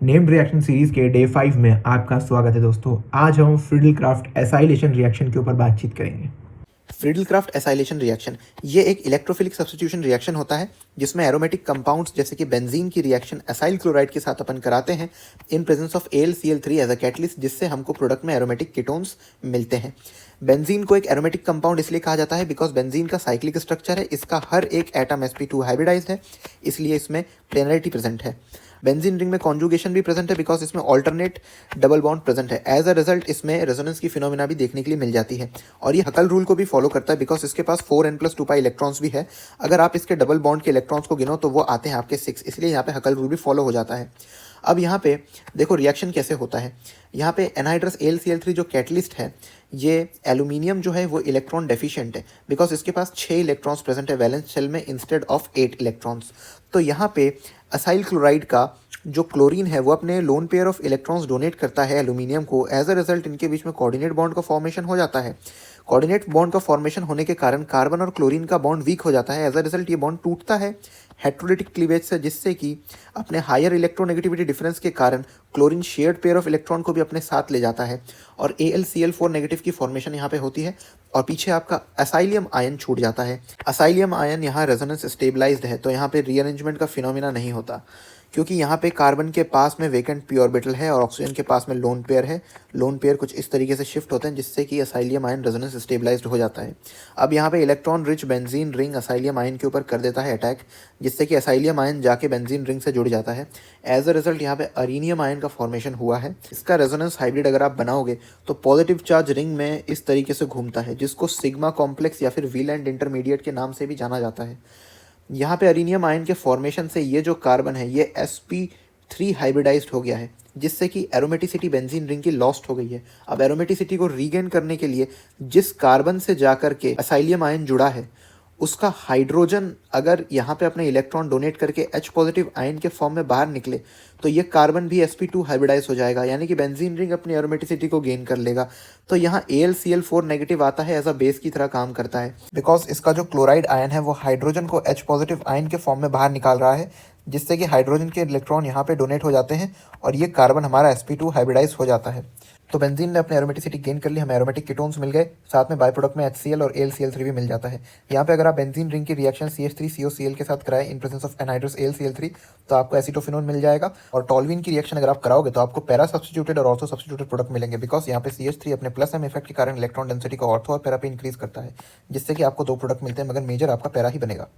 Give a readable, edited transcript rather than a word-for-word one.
Named reaction series के day 5 में आपका स्वागत है दोस्तों। आज हम फ्रिडल-क्राफ्ट एसाइलेशन रिएक्शन के ऊपर बातचीत करेंगे। फ्रिडल-क्राफ्ट एसाइलेशन रिएक्शन ये एक इलेक्ट्रोफिलिक सब्स्टिट्यूशन रिएक्शन होता है जिसमें एरोमेटिक कंपाउंड्स जैसे कि बेंजीन की रिएक्शन एसाइल क्लोराइड के साथ अपन कराते हैं in presence of AlCl3 as a catalyst, जिससे हमको प्रोडक्ट में एरोमेटिक कीटोन्स मिलते हैं। बेंजीन को एक एरोमेटिक कंपाउंड इसलिए कहा जाता है बिकॉज बेंजीन का साइक्लिक स्ट्रक्चर है, इसका हर एक एटम sp2 हाइब्रिडाइज्ड है, इसलिए इसमें प्लेनरिटी प्रेजेंट है। बेंजीन रिंग में कॉन्जुगेशन भी प्रेजेंट है बिकॉज इसमें ऑल्टरनेट डबल बॉन्ड प्रेजेंट है। एज अ रिजल्ट इसमें रेजोनेंस की फिनोमिना भी देखने के लिए मिल जाती है और ये हकल रूल को भी फॉलो करता है बिकॉज इसके पास 4n+2 इलेक्ट्रॉन्स भी है। अगर आप इसके डबल बॉन्ड के इलेक्ट्रॉन्स को गिनो तो वो आते हैं आपके 6, इसलिए यहाँ पे हकल रूल भी फॉलो हो जाता है। अब यहाँ पे देखो रिएक्शन कैसे होता है। यहाँ पे एनहाइड्रस AlCl3 जो कैटलिस्ट है, ये एल्यूमिनियम जो है वो इलेक्ट्रॉन डेफिशिएंट है बिकॉज इसके पास 6 इलेक्ट्रॉन्स प्रेजेंट है वैलेंस शेल में इंस्टेड ऑफ 8 इलेक्ट्रॉन्स। तो यहाँ पे असाइल क्लोराइड का जो क्लोरीन है वो अपने lone pair of electrons donate करता है एल्यूमिनियम को। एज अ रिजल्ट इनके बीच में कोऑर्डिनेट बॉन्ड का फॉर्मेशन हो जाता है। कोऑर्डिनेट बॉन्ड का फॉर्मेशन होने के कारण कार्बन और क्लोरीन का बॉन्ड वीक हो जाता है। एज अ रिजल्ट ये बॉन्ड टूटता है हेट्रोलिटिक क्लीवेज से, जिससे कि अपने हायर इलेक्ट्रोनेगेटिविटी डिफरेंस के कारण chlorine shared pair of electron को भी अपने साथ ले जाता है और AlCl4 नेगेटिव की फॉर्मेशन यहाँ पे होती है और पीछे आपका असाइलियम आयन छूट जाता है। असाइलियम आयन यहाँ रेजोनेंस स्टेबलाइज्ड है, तो यहाँ पे रीअरेंजमेंट का फिनोमिना नहीं होता क्योंकि यहाँ पे कार्बन के पास में वेकेंट पी ऑर्बिटल है और ऑक्सीजन के पास में लोन पेयर है। लोन पेयर कुछ इस तरीके से शिफ्ट होते हैं जिससे कि असाइलियम आयन रेजोनेंस स्टेबलाइज्ड हो जाता है। अब यहाँ पे electron rich benzene ring acylium ion के ऊपर कर देता है अटैक, जिससे कि असाइलियम आयन जाके बेंजीन रिंग से जुड़ जाता है। एज अ रिजल्ट यहाँ पे अरीनियम आयन का फॉर्मेशन हुआ है। इसका रेजोनेंस हाइब्रिड अगर आप बनाओगे तो पॉजिटिव चार्ज रिंग में इस तरीके से घूमता है, जिसको सिग्मा कॉम्प्लेक्स या फिर वीलैंड इंटरमीडिएट के नाम से भी जाना जाता है। यहाँ पे अरीनियम आयन के फॉर्मेशन से ये जो कार्बन है ये sp3 हाइब्रिडाइज्ड हो गया है, जिससे कि एरोमेटिसिटी बेंजीन रिंग की लॉस्ट हो गई है। अब एरोमेटिसिटी को रीगेन करने के लिए जिस कार्बन से जाकर के असाइलियम आयन जुड़ा है उसका हाइड्रोजन अगर यहाँ पे अपने इलेक्ट्रॉन डोनेट करके H पॉजिटिव आयन के फॉर्म में बाहर निकले तो ये कार्बन भी sp2 हाइब्रिडाइज हो जाएगा, यानी कि बेंजीन रिंग अपनी एरोमेटिसिटी को गेन कर लेगा। तो यहाँ AlCl4 नेगेटिव आता है, एज अ बेस की तरह काम करता है बिकॉज इसका जो क्लोराइड आयन है वो हाइड्रोजन को H पॉजिटिव आयन के फॉर्म में बाहर निकाल रहा है, जिससे कि हाइड्रोजन के इलेक्ट्रॉन यहाँ पे डोनेट हो जाते हैं और ये कार्बन हमारा sp2 हाइब्रिडाइज हो जाता है। तो बेंजीन ने अपने एरोमेटिसिटी गेन कर ली, हमें एरोमेटिक कीटोन्स मिल गए, साथ में बाय प्रोडक्ट में HCl और AlCl3 भी मिल जाता है। यहाँ पे अगर आप बेंजीन रिंग की रिएक्शन CH3COCl के साथ कराएं इन प्रेजेंस ऑफ एनहाइड्रस AlCl3 तो आपको एसीटोफिनोन मिल जाएगा और टॉल्विन की रिएक्शन अगर आप कराओगे तो आपको पैरा सब्स्टिट्यूटेड और ऑर्थो सब्स्टिट्यूटेड प्रोडक्ट मिलेंगे बिकॉज यहाँ पे CH3 अपने प्लस M इफेक्ट के कारण इलेक्ट्रॉन डेंसिटी को ऑर्थो और पैरा पे इंक्रीज करता है, जिससे कि आपको 2 प्रोडक्ट मिलते हैं मगर मेजर आपका पैरा ही बनेगा।